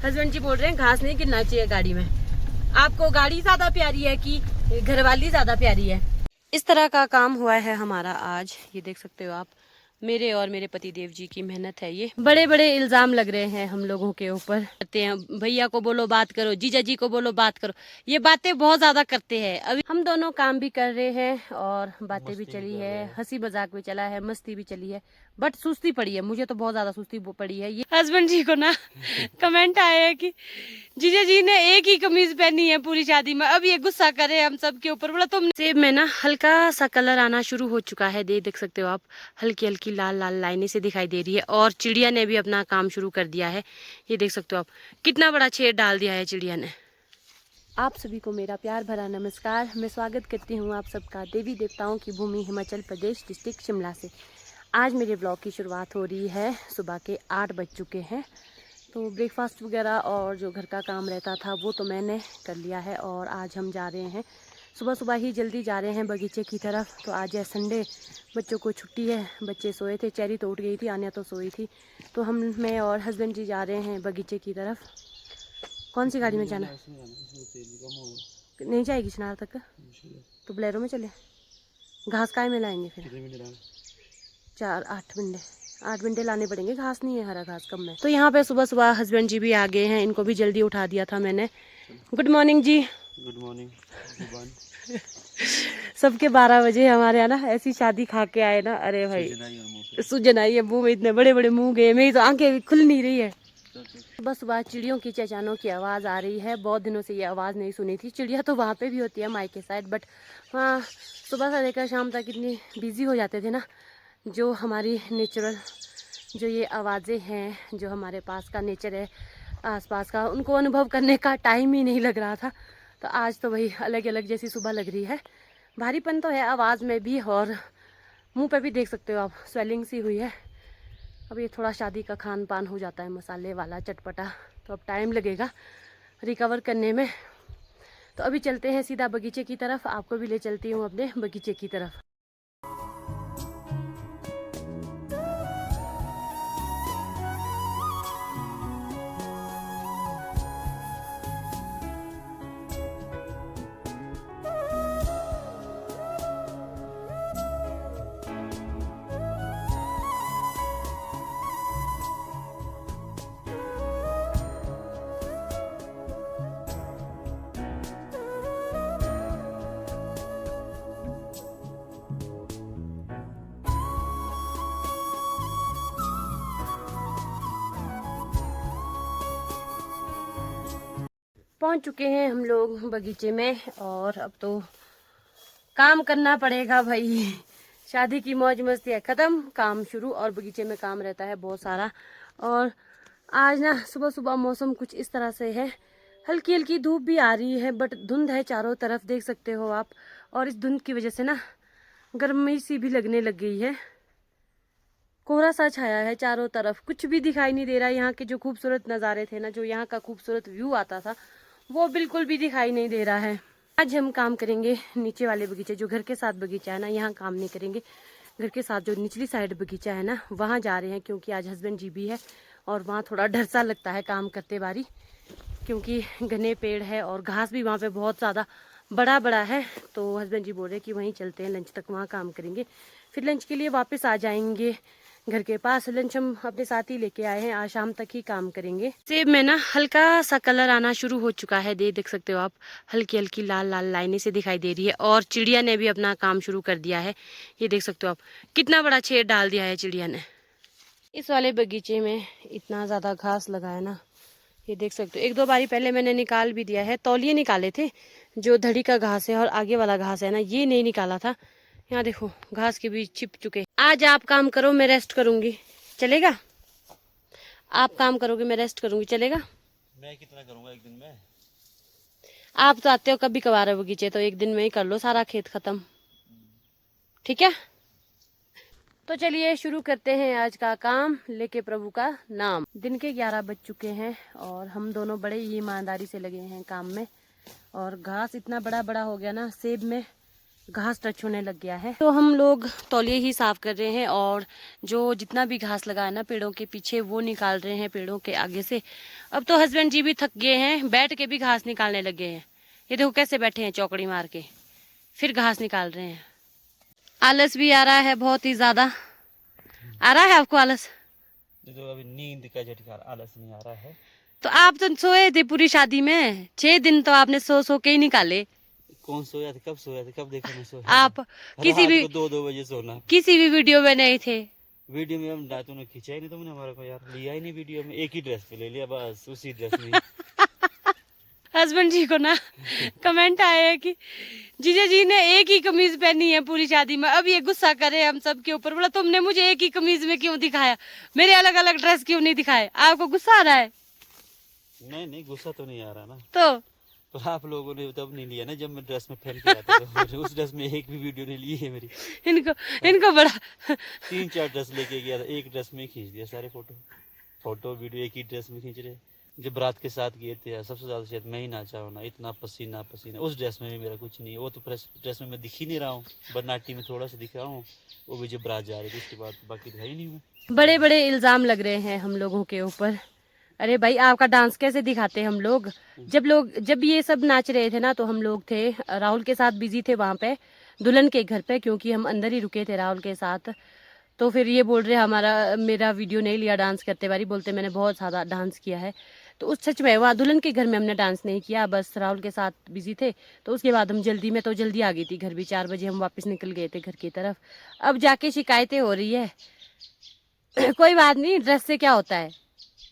Husband जी बोल रहे हैं घास नहीं गिरना चाहिए गाड़ी में। आपको गाड़ी ज्यादा प्यारी है कि घरवाली ज्यादा प्यारी है? इस तरह का काम हुआ है हमारा आज। ये देख सकते हो आप, मेरे और मेरे पति देव जी की मेहनत है ये। बड़े बड़े इल्जाम लग रहे हैं हम लोगों के ऊपर। करते हैं भैया को बोलो बात करो, जीजा जी को बोलो बात करो, ये बातें बहुत ज्यादा करते हैं। अभी हम दोनों काम भी कर रहे हैं और बातें भी चली है, हंसी मजाक भी चला है, मस्ती भी चली है, बट सुस्ती पड़ी है। मुझे तो बहुत ज्यादा सुस्ती पड़ी है। ये हस्बैंड जी को ना कमेंट आया है कि जीजा जी ने एक ही कमीज पहनी है पूरी शादी में, अब ये गुस्सा करे हम सब के ऊपर। बोला तुम सेब में ना हल्का सा कलर आना शुरू हो चुका है, देख सकते हो आप, हल्की हल्की लाल लाल लाइनें से दिखाई दे रही है। और चिड़िया ने भी अपना काम शुरू कर दिया है। ये देख सकते हो आप, कितना बड़ा छेद डाल दिया है चिड़िया ने। आप सभी को मेरा प्यार भरा नमस्कार। मैं स्वागत करती हूँ आप सबका देवी देवताओं की भूमि हिमाचल प्रदेश डिस्ट्रिक्ट शिमला से। आज मेरे ब्लॉग की शुरुआत हो रही है, सुबह के 8 बज चुके हैं। तो ब्रेकफास्ट वगैरह और जो घर का काम रहता था वो तो मैंने कर लिया है। और आज हम जा रहे हैं, सुबह सुबह ही जल्दी जा रहे हैं बगीचे की तरफ। तो आज है संडे, बच्चों को छुट्टी है, बच्चे सोए थे, चेरी तो उठ गई थी, आन्या तो सोई थी। तो मैं और हस्बैंड जी जा रहे हैं बगीचे की तरफ। कौन सी गाड़ी में जाना? नहीं जाएगी चिनार तक? तो बोलेरो में चले। घास काय में लाएंगे फिर? 8 बिंडे लाने पड़ेंगे, घास नहीं है, हरा घास कम है। तो यहाँ पे सुबह सुबह हस्बैंड जी भी आ गए हैं, इनको भी जल्दी उठा दिया था मैंने। गुड मॉर्निंग जी। Good morning. सबके 12 बजे हमारे यहाँ ना ऐसी शादी खा के आए ना, अरे भाई सूजन आई है मुंह में, इतने बड़े बड़े मुंह गए, मेरी तो आंखें खुल नहीं रही है। सुबह सुबह चिड़ियों की चहचहाने की आवाज़ आ रही है। बहुत दिनों से ये आवाज़ नहीं सुनी थी। चिड़िया तो वहाँ पे भी होती है मायके साइड, बट वहाँ सुबह से लेकर शाम तक इतनी बिजी हो जाते थे ना, जो हमारी नेचुरल जो ये आवाज़ें हैं, जो हमारे पास का नेचर है आसपास का, उनको अनुभव करने का टाइम ही नहीं लग रहा था। तो आज तो वही अलग अलग जैसी सुबह लग रही है। भारीपन तो है आवाज़ में भी, और मुंह पे भी देख सकते हो आप, स्वेलिंग सी हुई है। अब ये थोड़ा शादी का खान पान हो जाता है मसाले वाला चटपटा, तो अब टाइम लगेगा रिकवर करने में। तो अभी चलते हैं सीधा बगीचे की तरफ, आपको भी ले चलती हूँ अपने बगीचे की तरफ। पहुंच चुके हैं हम लोग बगीचे में, और अब तो काम करना पड़ेगा भाई। शादी की मौज मस्ती है खत्म, काम शुरू। और बगीचे में काम रहता है बहुत सारा। और आज ना सुबह सुबह मौसम कुछ इस तरह से है, हल्की हल्की धूप भी आ रही है, बट धुंध है चारों तरफ, देख सकते हो आप। और इस धुंध की वजह से ना गर्मी सी भी लगने लग गई है। कोहरा सा छाया है चारों तरफ, कुछ भी दिखाई नहीं दे रहा। यहाँ के जो खूबसूरत नज़ारे थे ना, जो यहाँ का खूबसूरत व्यू आता था, वो बिल्कुल भी दिखाई नहीं दे रहा है। आज हम काम करेंगे नीचे वाले बगीचे, जो घर के साथ बगीचा है ना, यहाँ काम नहीं करेंगे। घर के साथ जो निचली साइड बगीचा है ना, वहाँ जा रहे हैं, क्योंकि आज हस्बैंड जी भी है और वहाँ थोड़ा डर सा लगता है काम करते बारी, क्योंकि घने पेड़ है और घास भी वहाँ पे बहुत ज़्यादा बड़ा बड़ा है। तो हस्बैंड जी बोल रहे हैं कि वहीं चलते हैं, लंच तक वहाँ काम करेंगे, फिर लंच के लिए वापस आ जाएंगे घर के पास। लंच हम अपने साथ ही लेके आए हैं, आज शाम तक ही काम करेंगे। सेब में ना हल्का सा कलर आना शुरू हो चुका है, देख सकते हो आप, हल्की हल्की लाल लाल लाइनें से दिखाई दे रही है। और चिड़िया ने भी अपना काम शुरू कर दिया है। ये देख सकते हो आप, कितना बड़ा छेद डाल दिया है चिड़िया ने। इस वाले बगीचे में इतना ज़्यादा घास लगा है ना, ये देख सकते हो। 1-2 बारी पहले मैंने निकाल भी दिया है, तौलिए निकाले थे। जो धड़ी का घास है और आगे वाला घास है ना, ये नहीं निकाला था। यहाँ देखो घास के बीच छिप चुके। आज आप काम करो, मैं रेस्ट करूंगी, चलेगा? आप काम करोगे, मैं रेस्ट करूंगी, चलेगा? मैं कितना करूंगा एक दिन में? आप तो आते हो कभी कभार बगीचे, तो एक दिन में ही कर लो सारा खेत खत्म, ठीक है? तो चलिए शुरू करते हैं आज का काम, लेके प्रभु का नाम। दिन के 11 बज चुके हैं और हम दोनों बड़े ही ईमानदारी से लगे हैं काम में। और घास इतना बड़ा बड़ा हो गया ना सेब में, घास टच होने लग गया है। तो हम लोग तौलिए ही साफ कर रहे हैं और जो जितना भी घास लगा है ना पेड़ों के पीछे वो निकाल रहे हैं पेड़ों के आगे से। अब तो हस्बैंड जी भी थक गए हैं, बैठ के भी घास निकालने लगे हैं। ये देखो कैसे बैठे हैं चौकड़ी मार के, फिर घास निकाल रहे हैं। आलस भी आ रहा है, बहुत ही ज्यादा। आ रहा है आपको आलस? तो अभी नींद का झटका, आलस नहीं आ रहा है। तो आप तो सोए थे पूरी शादी में, 6 दिन तो आपने सो के ही निकाले। कौन सोया था, कब सोया था, कब देखा मैं सोया आप था? किसी रात भी को 2-2 बजे सोना। किसी भी वीडियो में नहीं थे। वीडियो में हम तूने खींचा ही नहीं, तुमने हमारे को यार लिया ही नहीं वीडियो में। एक ही ड्रेस पे ले लिया बस, उसी ड्रेस में। हस्बैंड जी को ना कमेंट आया है कि जीजा जी ने एक ही कमीज पहनी है पूरी शादी में। अब ये गुस्सा करे हम सब के ऊपर, बोला तुमने मुझे एक ही कमीज में क्यों दिखाया, मेरे अलग अलग ड्रेस क्यों नहीं दिखाए? आपको गुस्सा आ रहा है? नहीं नहीं, गुस्सा तो नहीं आ रहा ना। तो आप लोगों ने तब नहीं लिया ना जब मैं ड्रेस में पहन के आता था। उस ड्रेस में एक भी वीडियो नहीं ली है मेरी। इनको बड़ा 3-4 ड्रेस लेके गया था, एक ड्रेस में खींच दिया सारे फोटो वीडियो एक ही ड्रेस में खींच रहे। जब रात के साथ गए थे सबसे ज्यादा शायद मैं ही नाचा हूं ना, इतना पसीना पसीना। उस ड्रेस में भी मेरा कुछ नहीं, वो तो ड्रेस में मैं दिख ही नहीं रहा हूँ। बनाटी में थोड़ा सा दिख रहा हूँ, वो भी जब रात जा रही थी उसके बाद, बाकी दिखाई ही नहीं हुआ। बड़े बड़े इल्जाम लग रहे हैं हम लोगों के ऊपर। अरे भाई आपका डांस कैसे दिखाते हम लोग? जब ये सब नाच रहे थे ना तो हम लोग थे राहुल के साथ बिजी थे वहां पे दुल्हन के घर पे, क्योंकि हम अंदर ही रुके थे राहुल के साथ। तो फिर ये बोल रहे मेरा वीडियो नहीं लिया डांस करते बारी, बोलते मैंने बहुत ज्यादा डांस किया है। तो उस सच में वहाँ दुल्हन के घर में हमने डांस नहीं किया, बस राहुल के साथ बिजी थे। तो उसके बाद हम जल्दी आ गई थी घर भी, 4 बजे हम वापस निकल गए थे घर की तरफ। अब जाके शिकायतें हो रही है। कोई बात नहीं, ड्रेस से क्या होता है,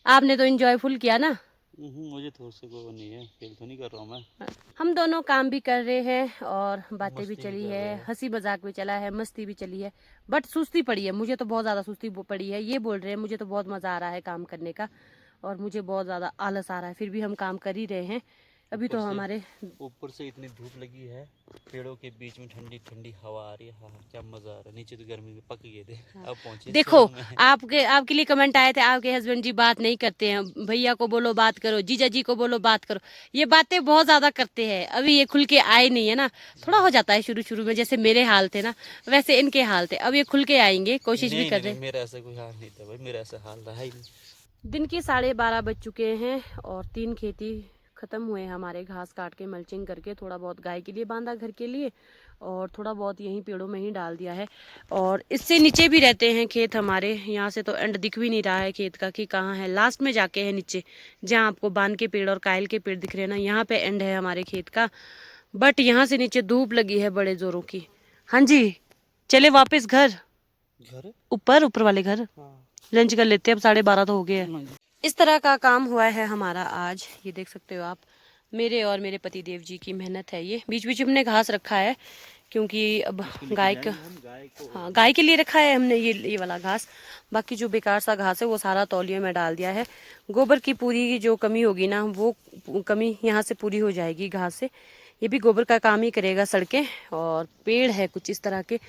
आपने तो एंजॉय फुल किया ना। मुझे तो उससे कोई नहीं है, फेल तो नहीं कर रहा हूँ मैं। हम दोनों काम भी कर रहे हैं और बातें भी मस्ती चली कर है, रहे हैं। हंसी मजाक भी चला है, मस्ती भी चली है। बट सुस्ती पड़ी है, मुझे तो बहुत ज्यादा सुस्ती पड़ी है। ये बोल रहे हैं मुझे तो बहुत मजा आ रहा है काम करने का और मुझे बहुत ज्यादा आलस आ रहा है, फिर भी हम काम कर ही रहे हैं। अभी तो हमारे ऊपर से इतनी धूप लगी है, पेड़ों के बीच में ठंडी ठंडी हवा आ रही है। हाँ क्या मजा आ रहा है। नीचे तो गर्मी में पक गए थे, अब पहुंचे देखो सोलन में। आपके लिए कमेंट आए थे, आपके हस्बैंड जी बात नहीं करते हैं, भैया को बोलो बात करो, जीजा जी को बोलो बात करो। ये बातें बहुत ज्यादा करते हैं, अभी ये खुल के आए नहीं है ना। थोड़ा हो जाता है शुरू शुरू में, जैसे मेरे हाल थे ना वैसे इनके हाल थे। अब ये खुल के आएंगे, कोशिश भी कर रहे हैं। मेरा ऐसा कोई हाल नहीं था भाई, मेरा ऐसा हाल रहा ही नहीं। दिन के 12:30 बज चुके हैं और 3 खेती खत्म हुए हमारे, घास काट के मल्चिंग करके। थोड़ा बहुत गाय के लिए बांधा घर के लिए और थोड़ा बहुत यहीं पेड़ों में ही डाल दिया है। और इससे नीचे भी रहते हैं खेत हमारे, यहाँ से तो एंड दिख भी नहीं रहा है खेत का कि कहाँ है। लास्ट में जाके है नीचे, जहाँ आपको बांध के पेड़ और कायल के पेड़ दिख रहे हैं ना, यहाँ पे एंड है हमारे खेत का। बट यहाँ से नीचे धूप लगी है बड़े जोरों की। हाँ जी, चले वापस घर, ऊपर वाले घर। हाँ। लंच कर लेते हैं, अब 12:30 तो हो गए हैं। इस तरह का काम हुआ है हमारा आज, ये देख सकते हो आप। मेरे और मेरे पति देव जी की मेहनत है ये। बीच बीच में हमने घास रखा है क्योंकि अब गाय का, हाँ गाय के लिए रखा है हमने ये वाला घास। बाकी जो बेकार सा घास है वो सारा तौलियों में डाल दिया है। गोबर की पूरी जो कमी होगी ना वो कमी यहाँ से पूरी हो जाएगी घास से। ये भी गोबर का काम ही करेगा, सड़कें और पेड़ है कुछ इस तरह के।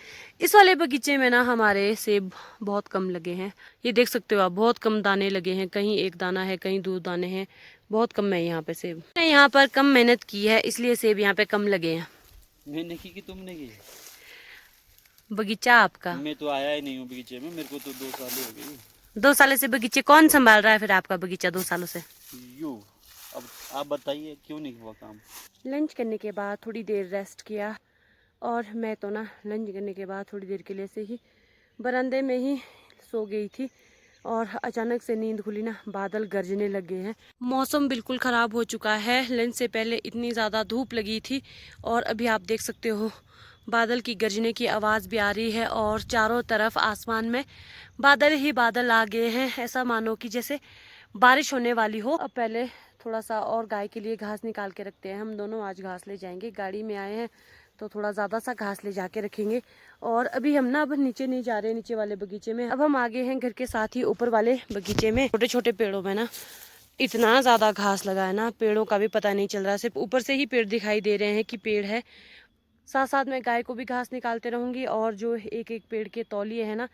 इस वाले बगीचे में ना हमारे सेब बहुत कम लगे हैं, ये देख सकते हो आप, बहुत कम दाने लगे हैं, कहीं 1 दाना है, कहीं 2 दाने हैं, बहुत कम है यहाँ पे सेब। मैंने यहाँ पर कम मेहनत की है इसलिए सेब यहाँ पे कम लगे हैं। मैंने की कि तुमने की? बगीचा आपका? मैं तो आया ही नहीं हूँ बगीचे में, मेरे को तो 2 साल हो गए। 2 साल से बगीचे कौन संभाल रहा है फिर आपका बगीचा 2 सालों से? यू अब आप बताइए क्यों नहीं हुआ काम? लंच करने के बाद थोड़ी देर रेस्ट किया और मैं तो ना लंच करने के बाद थोड़ी देर के लिए से ही बरामदे में ही सो गई थी और अचानक से नींद खुली ना, बादल गरजने लगे हैं। मौसम बिल्कुल ख़राब हो चुका है। लंच से पहले इतनी ज़्यादा धूप लगी थी और अभी आप देख सकते हो बादल की गरजने की आवाज़ भी आ रही है और चारों तरफ आसमान में बादल ही बादल आ गए हैं, ऐसा मानो कि जैसे बारिश होने वाली हो। अब पहले थोड़ा सा और गाय के लिए घास निकाल के रखते हैं। हम दोनों आज घास ले जाएंगे, गाड़ी में आए हैं तो थोड़ा ज़्यादा सा घास ले जाके रखेंगे। और अभी हम ना अब नीचे नहीं जा रहे, नीचे वाले बगीचे में। अब हम आगे हैं घर के साथ ही ऊपर वाले बगीचे में। छोटे छोटे पेड़ों में ना इतना ज़्यादा घास लगा है ना, पेड़ों का भी पता नहीं चल रहा, सिर्फ ऊपर से ही पेड़ दिखाई दे रहे हैं कि पेड़ है। साथ साथ में गाय को भी घास निकालते रहूंगी और जो एक एक पेड़ के तौलिए हैं ना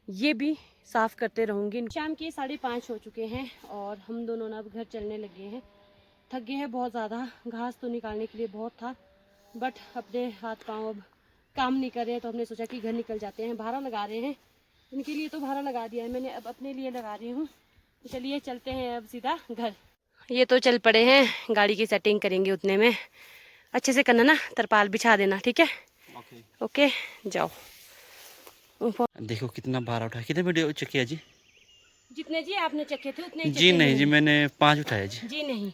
ये भी साफ करते रहूंगी। शाम के 5:30 हो चुके हैं और हम दोनों ना अब घर चलने लगे हैं। थक गए हैं बहुत ज़्यादा, घास तो निकालने के लिए बहुत था बट अपने हाथ पाँव अब काम नहीं कर रहे हैं तो हमने सोचा कि घर निकल जाते हैं। भाड़ा लगा रहे हैं, उनके लिए तो भाड़ा लगा दिया है मैंने, अब अपने लिए लगा रही हूँ। तो चलिए चलते हैं अब सीधा घर। ये तो चल पड़े हैं, गाड़ी की सेटिंग करेंगे उतने में। अच्छे से करना ना, तरपाल बिछा देना, ठीक है? ओके जाओ। देखो कितना भार उठाया। कितने वीडियो चुके जी? जितने जी आपने चखे थे उतने ही जी चखे नहीं जी, मैंने। मैंने 5 उठाया जी। जी नहीं,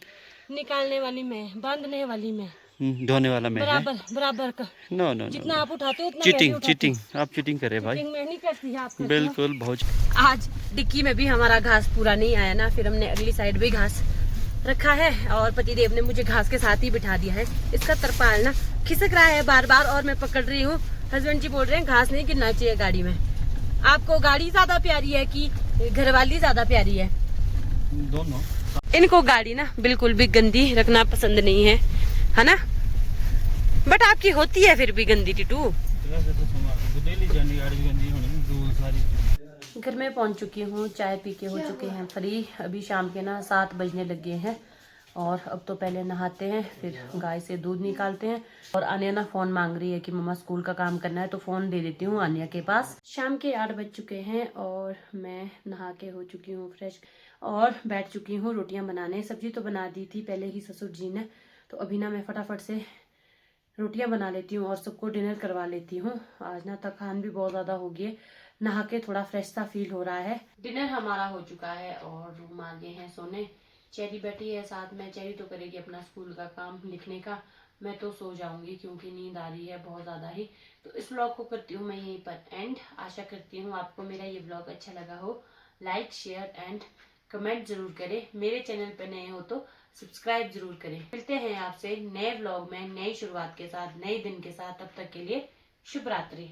निकालने वाली मैं, बांधने वाली मैं, धोने वाला मैं है। बराबर बराबर का। नो नो जितना नो, आप उठाते हो उतना मैं भी चीटिंग उठाती हूँ। चीटिंग, आप चीटिंग करे भाई। चीटिंग मैं नहीं करती, आप करते हो। बिल्कुल बहुत। आज डिक्की में भी हमारा घास पूरा नहीं आया ना, फिर हमने अगली साइड भी घास रखा है और पतिदेव ने मुझे घास के साथ ही बिठा दिया है। इसका तरपाल ना खिसक रहा है बार बार और मैं पकड़ रही हूँ। हस्बैंड जी बोल रहे हैं घास नहीं गिरना चाहिए गाड़ी में। आपको गाड़ी ज्यादा प्यारी है कि घरवाली ज्यादा प्यारी है? दोनों। इनको गाड़ी ना बिल्कुल भी गंदी रखना पसंद नहीं है ना? बट आपकी होती है फिर भी गंदी टिटू। घर में पहुंच चुकी हूँ, चाय पी के हो चुके हैं फ्री। अभी शाम के ना 7 बजने लगे हैं और अब तो पहले नहाते हैं, फिर गाय से दूध निकालते हैं। और आन्या ना फोन मांग रही है कि मम्मा स्कूल का काम करना है, तो फोन दे देती हूँ आन्या के पास। शाम के 8 बज चुके हैं और मैं नहा के हो चुकी हूँ फ्रेश और बैठ चुकी हूँ रोटियां बनाने। सब्जी तो बना दी थी पहले ही ससुर जी ने, तो अभी ना मैं फटाफट से रोटियां बना लेती हूँ और सबको डिनर करवा लेती हूँ। आज ना थकान भी बहुत ज्यादा हो गई है, नहा के थोड़ा फ्रेश सा फील हो रहा है। डिनर हमारा हो चुका है और रूम आ गए हैं सोने। चेरी बैठी है साथ में, चेरी तो करेगी अपना स्कूल का काम लिखने का, मैं तो सो जाऊंगी क्योंकि नींद आ रही है बहुत ज्यादा ही। तो इस व्लॉग को करती हूँ मैं यहीं पर एंड। आशा करती हूँ आपको मेरा ये व्लॉग अच्छा लगा हो। लाइक शेयर एंड कमेंट जरूर करें। मेरे चैनल पर नए हो तो सब्सक्राइब जरूर करें। मिलते हैं आपसे नए व्लॉग में नई शुरुआत के साथ, नए दिन के साथ। तब तक के लिए शुभ रात्रि।